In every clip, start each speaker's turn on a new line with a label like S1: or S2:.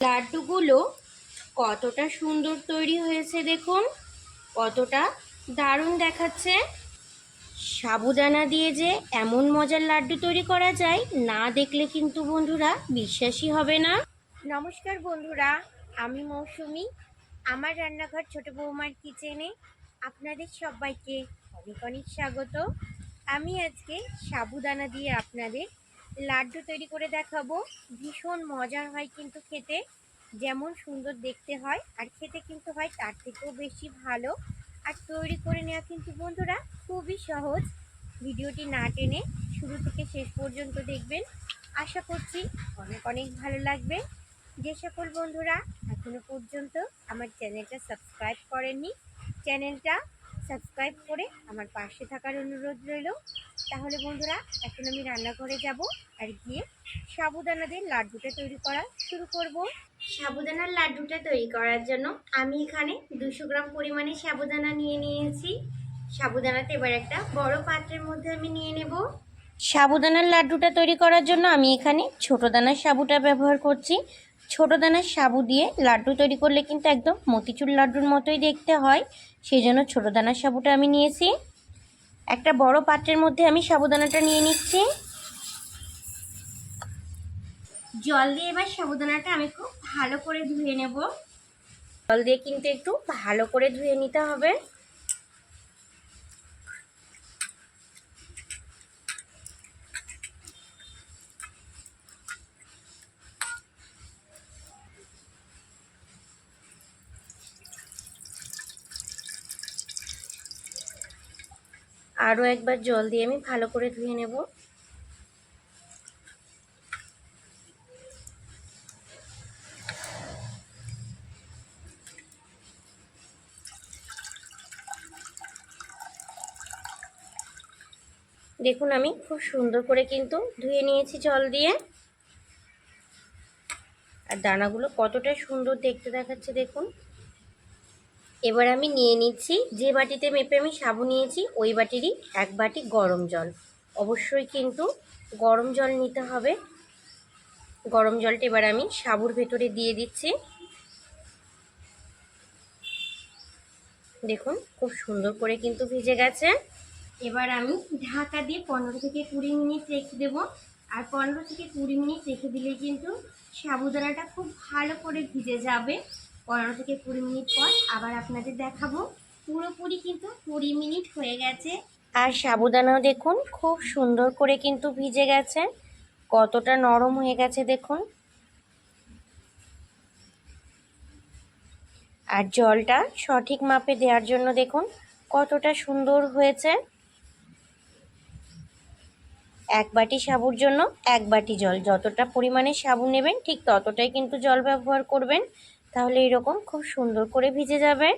S1: লাড্ডুগুলো কতটা সুন্দর তৈরি হয়েছে দেখুন, কতটা দারুণ দেখাচ্ছে। সাবুদানা দিয়ে যে এমন মজার লাড্ডু তৈরি করা যায়, না দেখলে কিন্তু বন্ধুরা বিশ্বাসই হবে না। নমস্কার বন্ধুরা, আমি মৌসুমি। আমার রান্নাঘর ছোট বৌমার কিচেনে আপনাদের সবাইকে অনেক অনেক স্বাগত। আমি আজকে সাবুদানা দিয়ে আপনাদের লাড্ডু তৈরি করে দেখাবো। ভীষণ মজার হয় কিন্তু খেতে, যেমন সুন্দর দেখতে হয় আর খেতে কিন্তু হয় তার থেকেও বেশি ভালো। আর তৈরি করে নেওয়া কিন্তু বন্ধুরা খুবই সহজ। ভিডিওটি না টেনে শুরু থেকে শেষ পর্যন্ত দেখবেন, আশা করছি অনেক অনেক ভালো লাগবে। যে সকল বন্ধুরা এখনো পর্যন্ত আমার চ্যানেলটা সাবস্ক্রাইব করেননি, চ্যানেলটা সাবস্ক্রাইব করে আমার পাশে থাকার অনুরোধ রইল। তাহলে বন্ধুরা এখন আমি রান্নাঘরে যাব আর গিয়ে সাবুদানাদের লাড্ডুটা তৈরি করা শুরু করব। সাবুদানার লাড্ডুটা তৈরি করার জন্য আমি এখানে 200 গ্রাম পরিমাণে সাবুদানা নিয়ে নিয়েছি। সাবুদানাতে এবার একটা বড় পাত্রের মধ্যে আমি নিয়ে নেব। সাবুদানার লাড্ডুটা তৈরি করার জন্য আমি এখানে ছোট দানার সাবুটা ব্যবহার করছি। ছোট দানার সাবু দিয়ে লাড্ডু তৈরি করলে কিন্তু একদম মতিচুর লাড্ডুর মতোই দেখতে হয়, সেই জন্য ছোট দানার সাবুটা আমি নিয়েছি। একটা বড় পাত্রের মধ্যে আমি সাবুদানাটা নিয়ে নিচ্ছি। জল দিয়ে এবার সাবুদানাটা আমি খুব ভালো করে ধুয়ে নেব। জল দিয়ে কিন্তু একটু ভালো করে ধুয়ে নিতে হবে। আরও একবার জল দিয়ে আমি ভালো করে ধুয়ে নেব। দেখুন আমি খুব সুন্দর করে কিন্তু ধুয়ে নিয়েছি জল দিয়ে। আর দানাগুলো কতটা সুন্দর দেখতে দেখাচ্ছে দেখুন। এবার আমি নিয়ে নিচ্ছি, যে বাটিতে মেপে আমি সাবু নিয়েছি ওই বাটিরই 1 বাটি গরম জল। অবশ্যই কিন্তু গরম জল নিতে হবে। গরম জলটা এবার আমি সাবুর ভেতরে দিয়ে দিচ্ছি। দেখুন খুব সুন্দর করে কিন্তু ভিজে গেছে। এবার আমি ঢাকা দিয়ে 15 থেকে 20 মিনিট রেখে দেব। আর 15 থেকে 20 মিনিট রেখে দিলে কিন্তু সাবুদানাটা খুব ভালো করে ভিজে যাবে। 15 থেকে 20 মিনিট পর আবার আপনাদের দেখাবো। পুরোপুরি কিন্তু 20 মিনিট হয়ে গেছে। আর সাবুদানাও দেখুন খুব সুন্দর করে কিন্তু ভিজে গেছে, কতটা নরম হয়ে গেছে দেখুন। আর জলটা সঠিক মাপে দেওয়ার জন্য দেখুন কতটা সুন্দর হয়েছে। 1 বাটি সাবুর জন্য 1 বাটি জল, যতটা পরিমাণে সাবু নেবেন ঠিক ততটাই কিন্তু জল ব্যবহার করবেন, তাহলে এরকম খুব সুন্দর করে ভিজে যাবে।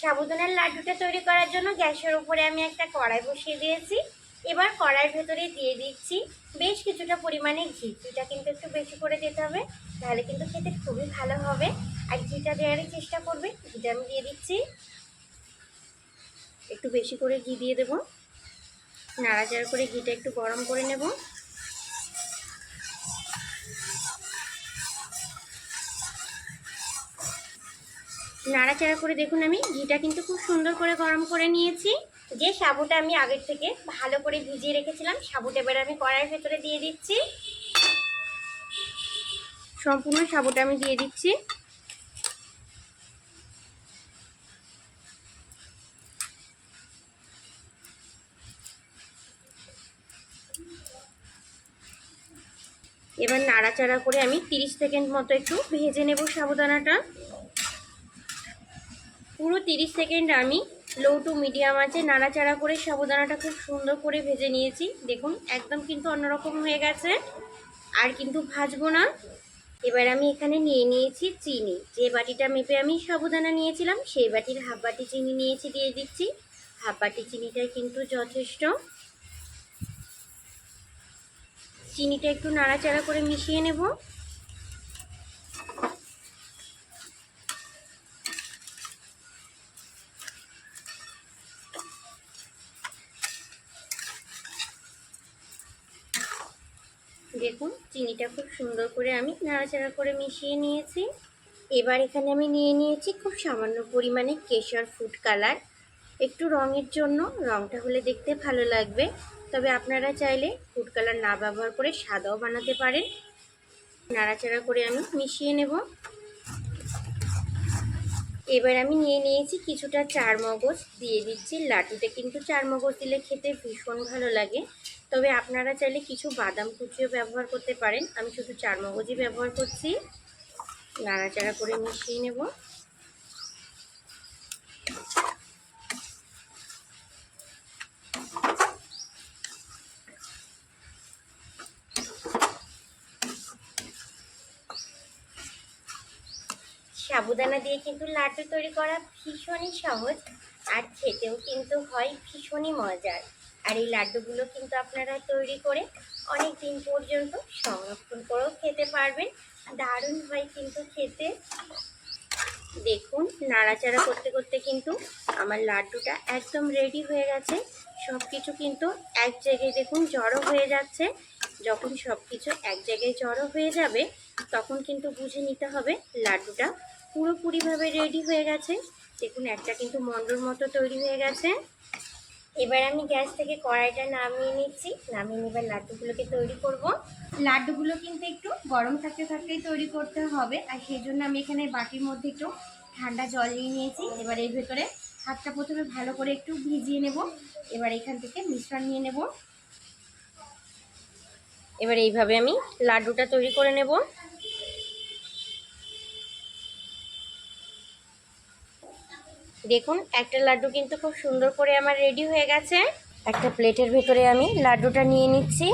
S1: সাবুদানার লাড্ডুটা তৈরি করার জন্য গ্যাসের উপরে আমি একটা কড়াই বসিয়ে দিয়েছি। এবার কড়াইয়ের ভেতরে দিয়ে দিচ্ছি বেশ কিছুটা পরিমাণে ঘি। ঘিটা কিন্তু একটু বেশি করে দিতে হবে, তাহলে কিন্তু খেতে খুবই ভালো হবে। আর ঘিটা দেওয়ারই চেষ্টা করবে। ঘিটা আমি দিয়ে দিচ্ছি, একটু বেশি করে ঘি দিয়ে দেবো। নাড়াচাড়া করে ঘিটা একটু গরম করে নেব। নাড়াচাড়া করে দেখুন আমি ঘিটা কিন্তু খুব সুন্দর করে গরম করে নিয়েছি। যে সাবুটা আমি আগের থেকে ভালো করে ভিজিয়ে রেখেছিলাম, সাবুটা এবার আমি কড়াইয়ের ভেতরে দিয়ে দিচ্ছি। সম্পূর্ণ সাবুটা আমি দিয়ে দিচ্ছি। এবার নাড়াচাড়া করে আমি 30 সেকেন্ড মতো একটু ভেজে নেব সাবুদানাটা। পুরো 30 সেকেন্ড আমি লো টু মিডিয়াম আঁচে নাড়াচাড়া করে সাবুদানাটা খুব সুন্দর করে ভেজে নিয়েছি। দেখুন একদম কিন্তু অন্যরকম হয়ে গেছে, আর কিন্তু ভাজবো না। এবার আমি এখানে নিয়ে নিয়েছি চিনি। যে বাটিটা মেপে আমি সাবুদানা নিয়েছিলাম সেই বাটির হাফ বাটি চিনি নিয়েছি, দিয়ে দিচ্ছি। হাফ বাটি চিনিটাই কিন্তু যথেষ্ট। চিনিটা একটু নাড়াচাড়া করে মিশিয়ে নেব। দেখুন চিনিটা খুব সুন্দর করে আমি নাড়াচাড়া করে মিশিয়ে নিয়েছি। এবার এখানে আমি নিয়ে নিয়েছি খুব সামান্য পরিমাণে কেশর ফুড কালার, একটু রঙের জন্য, রঙটা হলে দেখতে ভালো লাগবে। তবে আপনারা চাইলে ফুড কালার না ব্যবহার করে সাদাও বানাতে পারেন। নাড়াচাড়া করে আমি মিশিয়ে নেব। এবার আমি নিয়ে নিয়েছি কিছুটা চারমগজ, দিয়ে দিচ্ছি। লাড্ডুতে কিন্তু চারমগজ দিলে খেতে ভীষণ ভালো লাগে, তবে আপনারা চাইলে কিছু বাদাম কুচিও ব্যবহার করতে পারেন। আমি শুধু চারমগজই ব্যবহার করছি। নাড়াচাড়া করে মিশিয়ে নেব। সাবুদানা দিয়ে কিন্তু লাড্ডু তৈরি করা ভীষণই সহজ, আর খেতেও কিন্তু হয় ভীষণই মজার। আর এই লাড্ডুগুলো কিন্তু আপনারা তৈরি করে অনেক দিন পর্যন্ত সংরক্ষণ করেও খেতে পারবেন। দারুণ হয় কিন্তু খেতে। দেখুন নাড়াচাড়া করতে করতে কিন্তু আমার লাড্ডুটা একদম রেডি হয়ে গেছে। সব কিছু কিন্তু এক জায়গায় দেখুন জড়ো হয়ে যাচ্ছে। যখন সব কিছু এক জায়গায় জড়ো হয়ে যাবে তখন কিন্তু বুঝে নিতে হবে লাড্ডুটা পুরোপুরিভাবে রেডি হয়ে গেছে। দেখুন একটা কিন্তু মন্ডর মতো তৈরি হয়ে গেছে। এবার আমি গ্যাস থেকে কড়াইটা নামিয়ে নিচ্ছি। নামিয়ে নেবার লাড্ডুগুলোকে তৈরি করব। লাড্ডুগুলো কিন্তু একটু গরম থাকতে থাকতেই তৈরি করতে হবে, আর সেই জন্য আমি এখানে বাটির মধ্যে একটু ঠান্ডা জল নিয়ে নিয়েছি। এবার এর ভেতরে হাতটা প্রথমে ভালো করে একটু ভিজিয়ে নেব। এবার এখান থেকে মিশ্রণ নিয়ে নেব। এবার এইভাবে আমি লাড্ডুটা তৈরি করে নেব। দেখুন একটা লাড্ডু কিন্তু খুব সুন্দর করে আমার রেডি হয়ে গেছে। একটা প্লেটের ভেতরে আমি লাড্ডুটা নিয়ে নিচ্ছি।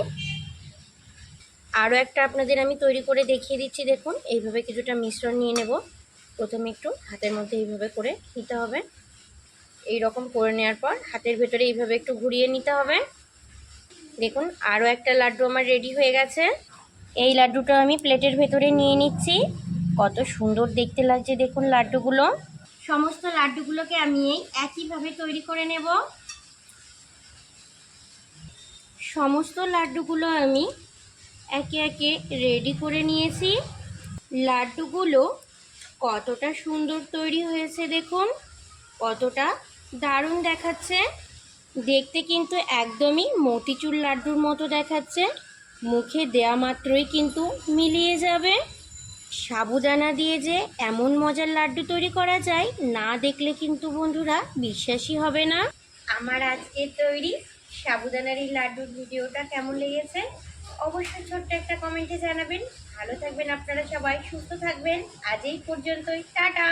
S1: আরও একটা আপনাদের আমি তৈরি করে দেখিয়ে দিচ্ছি। দেখুন এইভাবে কিছুটা মিশ্রণ নিয়ে নেব। প্রথমে একটু হাতের মধ্যে এইভাবে করে নিতে হবে। এই রকম করে নেওয়ার পর হাতের ভেতরে এইভাবে একটু ঘুরিয়ে নিতে হবে। দেখুন আরও একটা লাড্ডু আমার রেডি হয়ে গেছে। এই লাড্ডুটা আমি প্লেটের ভেতরে নিয়ে নিচ্ছি। কত সুন্দর দেখতে লাগছে দেখুন লাড্ডুগুলো। সমস্ত লাড্ডুগুলোকে আমি এই একইভাবে তৈরি করে নেব। সমস্ত লাড্ডুগুলো আমি একে একে রেডি করে নিয়েছি। লাড্ডুগুলো কতটা সুন্দর তৈরি হয়েছে দেখুন, কতটা দারুণ দেখাচ্ছে। দেখতে কিন্তু একদমই মতিচুর লাড্ডুর মতো দেখাচ্ছে। মুখে দেয়া মাত্রই কিন্তু মিলিয়ে যাবে। সাবুদানা দিয়ে যে এমন মজার লাড্ডু তৈরি করা যায়, না দেখলে কিন্তু বন্ধুরা বিশ্বাসই হবে না। আমার আজকের তৈরি সাবুদানার এই লাড্ডুর ভিডিওটা কেমন লেগেছে অবশ্যই ছোট্ট একটা কমেন্টে জানাবেন। ভালো থাকবেন আপনারা সবাই, সুস্থ থাকবেন। আজ এই পর্যন্তই, টাটা।